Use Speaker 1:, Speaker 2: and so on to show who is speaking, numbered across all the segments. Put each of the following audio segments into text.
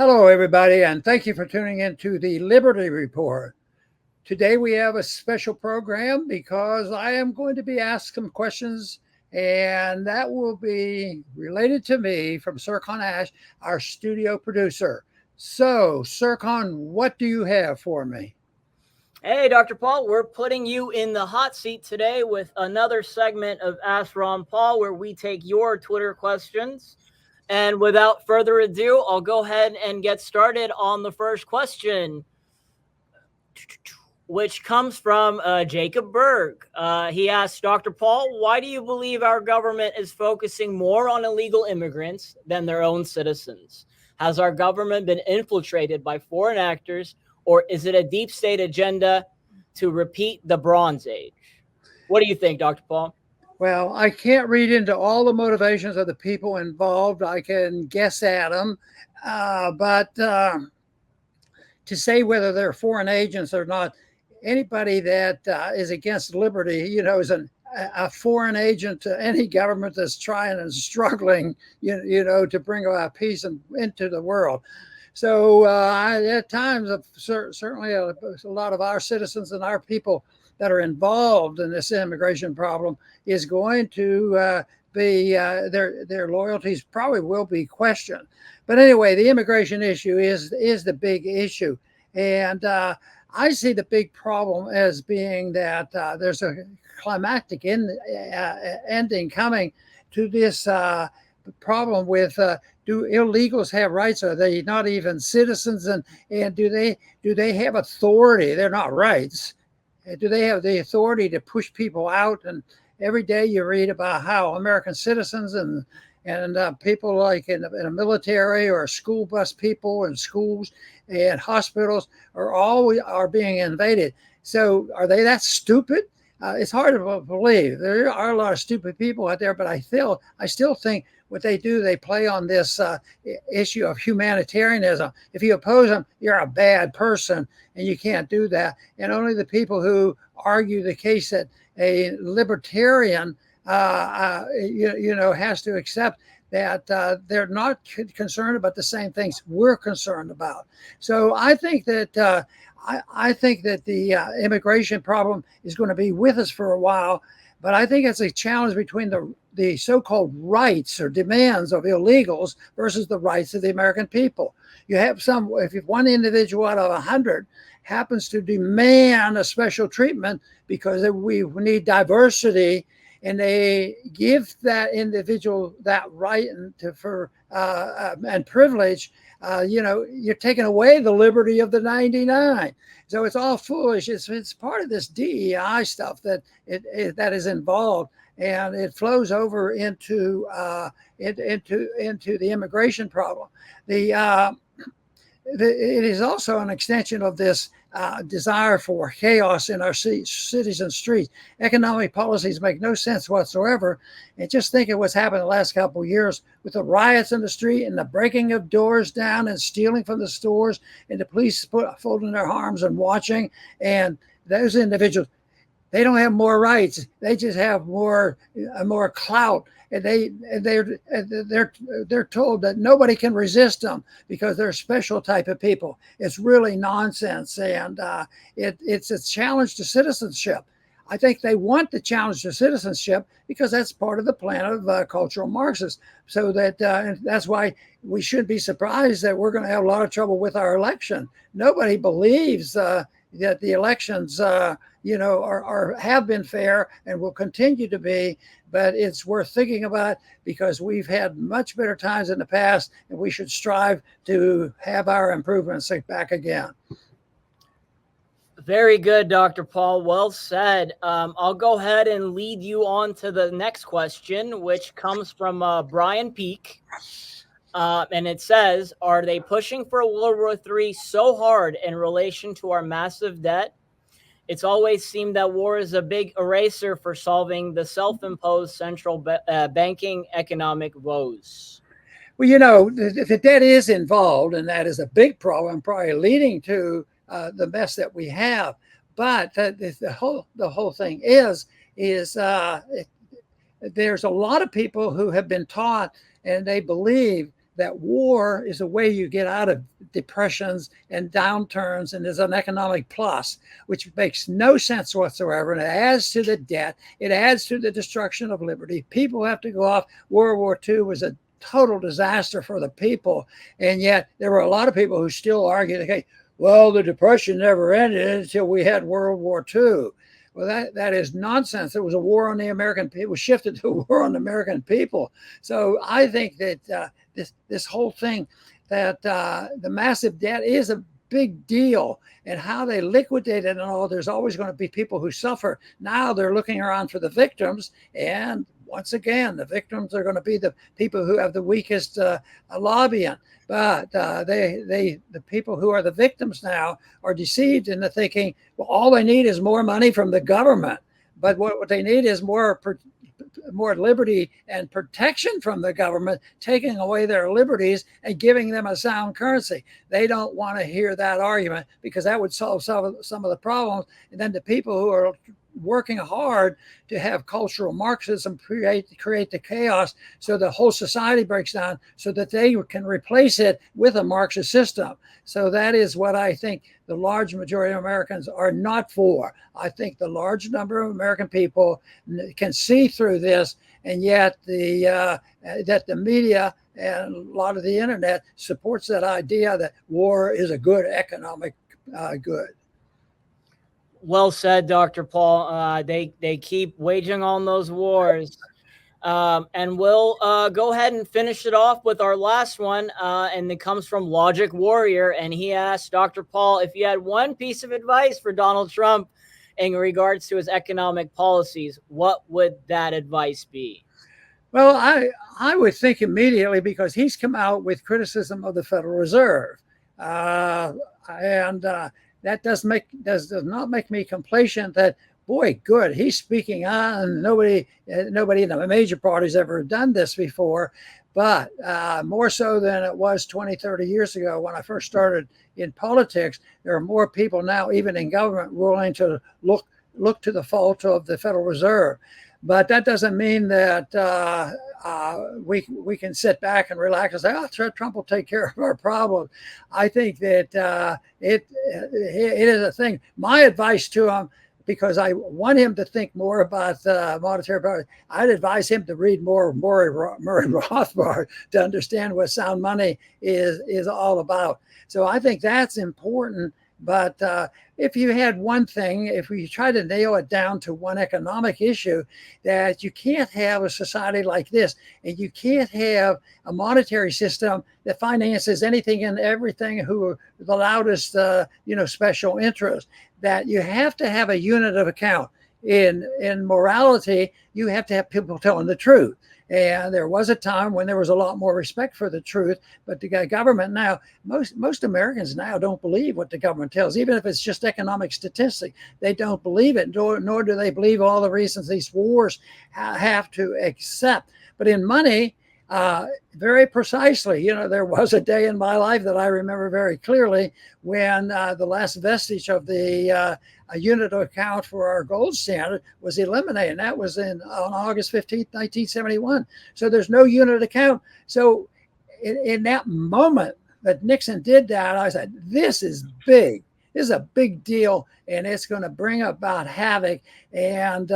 Speaker 1: Hello, everybody, and thank you for tuning in to the Liberty Report. Today we have a special program because I am going to be asked some questions, and that will be related to me from Sircon Ash, our studio producer. So, Sircon, what do you have for me?
Speaker 2: Hey, Dr. Paul, we're putting you in the hot seat today with another segment of Ask Ron Paul where we take your Twitter questions. And without further ado, I'll go ahead and get started on the first question, which comes from Jacob Berg. He asks, Dr. Paul, why do you believe our government is focusing more on illegal immigrants than their own citizens? Has our government been infiltrated by foreign actors, or is it a deep state agenda to repeat the Bronze Age? What do you think, Dr. Paul?
Speaker 1: Well, I can't read into all the motivations of the people involved. I can guess at them, but to say whether they're foreign agents or not, anybody that is against liberty, is a foreign agent to any government that's trying and struggling, to bring about peace into the world. So at times, certainly a lot of our citizens and our people that are involved in this immigration problem is going to be their loyalties probably will be questioned. But anyway, the immigration issue is the big issue, and I see the big problem as being that there's a climactic ending coming to this problem with do illegals have rights? Are they not even citizens? And do they have authority? They're not rights. Do they have the authority to push people out? And every day you read about how American citizens and people like in the military or school bus people and schools and hospitals are being invaded. So are they that stupid? It's hard to believe. There are a lot of stupid people out there, but I still think what they do, they play on this issue of humanitarianism. If you oppose them, you're a bad person, and you can't do that. And only the people who argue the case that a libertarian, has to accept that they're not concerned about the same things we're concerned about. So I think that I think that the immigration problem is going to be with us for a while, but I think it's a challenge between the so-called rights or demands of illegals versus the rights of the American people. You have if one individual out of 100 happens to demand a special treatment because we need diversity, and they give that individual that right and privilege, you're taking away the liberty of the 99. So it's all foolish. It's part of this DEI stuff that is involved, and it flows over into the immigration problem. It is also an extension of this desire for chaos in our cities and streets. Economic policies make no sense whatsoever. And just think of what's happened the last couple of years with the riots in the street and the breaking of doors down and stealing from the stores, and the police folding their arms and watching. And those individuals, they don't have more rights. They just have more clout. And they're told that nobody can resist them because they're a special type of people. It's really nonsense, and it's a challenge to citizenship. I think they want the challenge to citizenship because that's part of the plan of cultural Marxists. So that's why we should be surprised that we're going to have a lot of trouble with our election. Nobody believes that the elections have been fair and will continue to be, but it's worth thinking about because we've had much better times in the past, and we should strive to have our improvements back again.
Speaker 2: Very good, Dr. Paul. Well said. I'll go ahead and lead you on to the next question, which comes from Brian Peak. And it says, are they pushing for World War III so hard in relation to our massive debt? It's always seemed that war is a big eraser for solving the self-imposed central banking economic woes.
Speaker 1: Well, the debt is involved, and that is a big problem, probably leading to the mess that we have. But the whole thing is there's a lot of people who have been taught, and they believe that war is a way you get out of depressions and downturns and is an economic plus, which makes no sense whatsoever. And it adds to the debt. It adds to the destruction of liberty. People have to go off. World War II was a total disaster for the people. And yet there were a lot of people who still argue, okay, well, the Depression never ended until we had World War II. Well, that is nonsense. It was a war on the American people. It was shifted to a war on the American people. So I think that this whole thing, that the massive debt is a big deal, and how they liquidate it and all, there's always going to be people who suffer. Now they're looking around for the victims, and once again, the victims are going to be the people who have the weakest lobbying. But the people who are the victims now are deceived into thinking, well, all they need is more money from the government. But what they need is more liberty and protection from the government, taking away their liberties and giving them a sound currency. They don't want to hear that argument, because that would solve some of the problems. And then the people who are working hard to have cultural Marxism create the chaos, so the whole society breaks down, so that they can replace it with a Marxist system. So that is what I think the large majority of Americans are not for. I think the large number of American people can see through this, and yet that the media and a lot of the internet supports that idea that war is a good economic good.
Speaker 2: Well said, Dr. Paul. They keep waging on those wars. And we'll go ahead and finish it off with our last one. And it comes from Logic Warrior. And he asked Dr. Paul, if you had one piece of advice for Donald Trump in regards to his economic policies, what would that advice be?
Speaker 1: Well, I would think immediately, because he's come out with criticism of the Federal Reserve. That does not make me complacent that, boy, good, he's speaking on. Nobody in the major parties ever done this before, but more so than it was 20, 30 years ago when I first started in politics. There are more people now, even in government, willing to look to the fault of the Federal Reserve. But that doesn't mean that we can sit back and relax and say, oh, Trump will take care of our problem. I think that it is a thing. My advice to him, because I want him to think more about monetary policy, I'd advise him to read more Murray Rothbard to understand what sound money is all about. So I think that's important. But if you had one thing, if we try to nail it down to one economic issue, that you can't have a society like this, and you can't have a monetary system that finances anything and everything who are the loudest, special interest, that you have to have a unit of account. In morality, you have to have people telling the truth. And there was a time when there was a lot more respect for the truth, but the government now, most Americans now don't believe what the government tells, even if it's just economic statistics. They don't believe it, nor do they believe all the reasons these wars have to accept. But in money, very precisely, there was a day in my life that I remember very clearly when the last vestige of the a unit of account for our gold standard was eliminated. And that was on August 15th, 1971. So there's no unit account. So in that moment that Nixon did that, I said, this is big. This is a big deal, and it's going to bring about havoc. And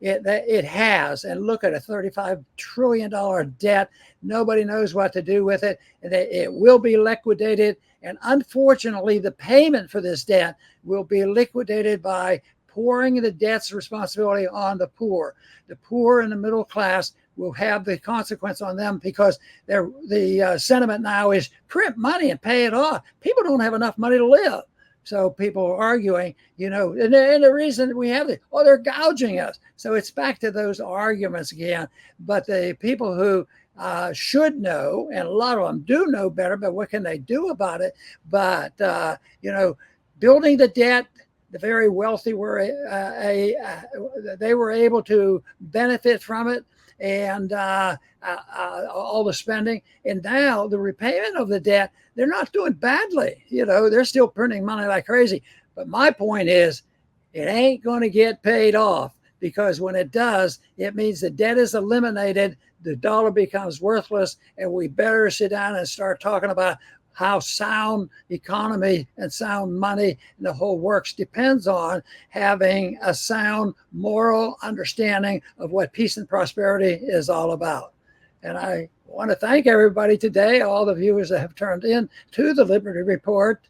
Speaker 1: it has. And look at a $35 trillion debt. Nobody knows what to do with it. And it will be liquidated. And unfortunately, the payment for this debt will be liquidated by pouring the debt's responsibility on the poor. The poor and the middle class will have the consequence on them, because the sentiment now is print money and pay it off. People don't have enough money to live. So people are arguing, and the reason we have it, they're gouging us. So it's back to those arguments again. But the people who should know, and a lot of them do know better, but what can they do about it? But, building the debt, the very wealthy they were able to benefit from it, and all the spending. And now the repayment of the debt, they're not doing badly. They're still printing money like crazy. But my point is, it ain't going to get paid off. because when it does, it means the debt is eliminated, the dollar becomes worthless, and we better sit down and start talking about how sound economy and sound money and the whole works depends on having a sound moral understanding of what peace and prosperity is all about. And I want to thank everybody today, all the viewers that have turned in to the Liberty Report.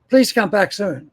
Speaker 1: Please come back soon.